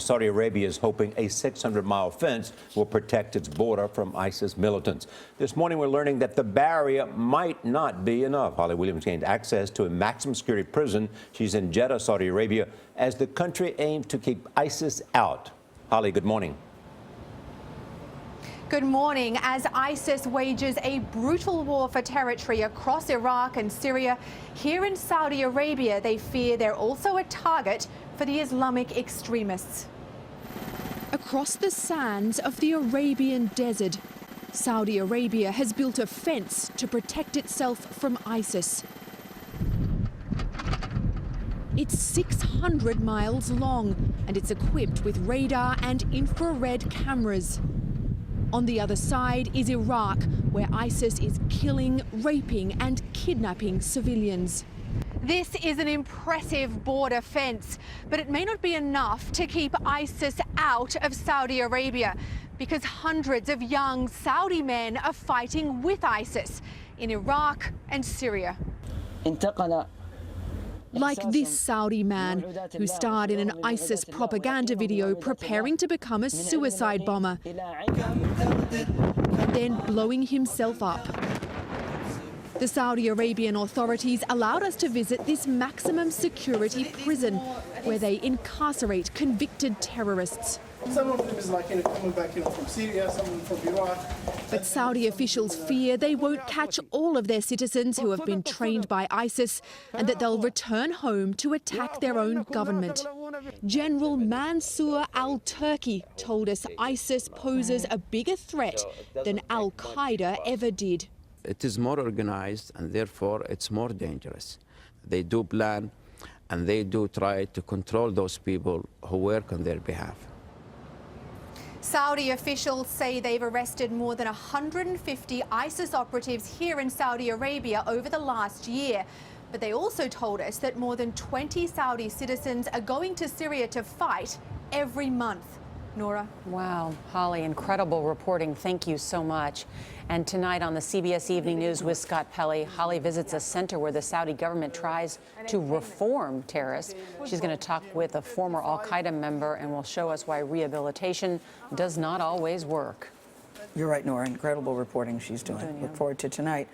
Saudi Arabia is hoping a 600-mile fence will protect its border from ISIS militants. This morning, we're learning that the barrier might not be enough. Holly Williams gained access to a maximum security prison. She's in Jeddah, Saudi Arabia, as the country aims to keep ISIS out. Holly, good morning. Good morning. As ISIS wages a brutal war for territory across Iraq and Syria, here in Saudi Arabia, they fear they're also a target for the Islamic extremists. Across the sands of the Arabian desert, Saudi Arabia has built a fence to protect itself from ISIS. It's 600 miles long and it's equipped with radar and infrared cameras. On the other side is Iraq, where ISIS is killing, raping and kidnapping civilians. This is an impressive border fence, but it may not be enough to keep ISIS out of Saudi Arabia, because hundreds of young Saudi men are fighting with ISIS in Iraq and Syria. Like this Saudi man who starred in an ISIS propaganda video preparing to become a suicide bomber, then blowing himself up. The Saudi Arabian authorities allowed us to visit this maximum security prison where they incarcerate convicted terrorists. Some of them is coming back from Syria, some from Iraq. But Saudi officials fear they won't catch all of their citizens who have been trained by ISIS and that they'll return home to attack their own government. General Mansour al-Turki told us ISIS poses a bigger threat than al-Qaeda ever did. It is more organized and therefore it's more dangerous. They do plan and they do try to control those people who work on their behalf. Saudi officials say they've arrested more than 150 ISIS operatives here in Saudi Arabia over the last year. But they also told us that more than 20 Saudi citizens are going to Syria to fight every month. Nora? Wow, Holly, incredible reporting. Thank you so much. And tonight on the CBS Evening News with Scott Pelley, Holly visits a center where the Saudi government tries to reform terrorists. She's going to talk with a former al-Qaeda member and will show us why rehabilitation does not always work. You're right, Nora. Incredible reporting she's doing. Look forward to tonight.